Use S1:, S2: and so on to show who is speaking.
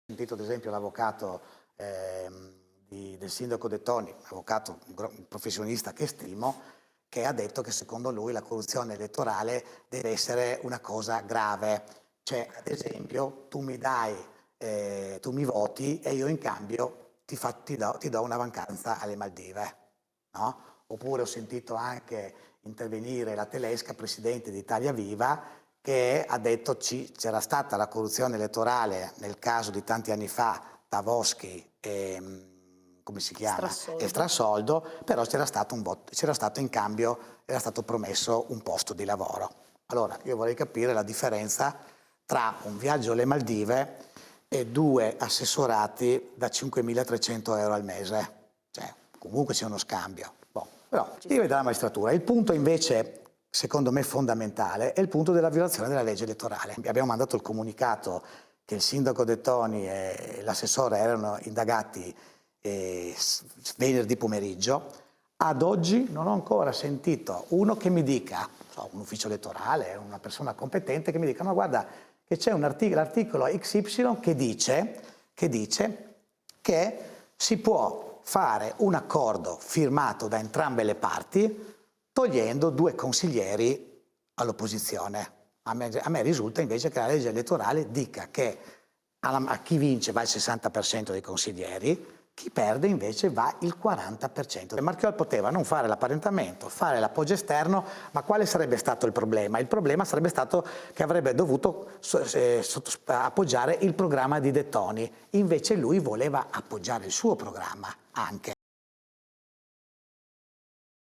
S1: Sentito ad esempio l'avvocato del sindaco De Toni, un avvocato, un professionista che stimo, che ha detto che secondo lui la corruzione elettorale deve essere una cosa grave. Cioè, ad esempio, tu mi voti e io in cambio ti do una vacanza alle Maldive, no? Oppure ho sentito anche intervenire la Tedesca, presidente di Italia Viva, che ha detto c'era stata la corruzione elettorale nel caso di tanti anni fa, Tavoschi e come si chiama? E Strassoldo, però c'era stato in cambio, era stato promesso un posto di lavoro. Allora, io vorrei capire la differenza tra un viaggio alle Maldive e 2 assessorati da 5.300 euro al mese. Cioè, comunque c'è uno scambio. Boh, però, dipende dalla magistratura. Il punto invece, secondo me fondamentale, è il punto della violazione della legge elettorale. Abbiamo mandato il comunicato che il sindaco De Toni e l'assessore erano indagati venerdì pomeriggio. Ad oggi non ho ancora sentito uno che mi dica, un ufficio elettorale, una persona competente che mi dica: no, guarda che c'è un l'articolo XY che dice che si può fare un accordo firmato da entrambe le parti togliendo 2 consiglieri all'opposizione. A me risulta invece che la legge elettorale dica che a chi vince va il 60% dei consiglieri, chi perde invece va il 40%. Marchiol poteva non fare l'apparentamento, fare l'appoggio esterno, ma quale sarebbe stato il problema? Il problema sarebbe stato che avrebbe dovuto appoggiare il programma di De Toni, invece lui voleva appoggiare il suo programma anche.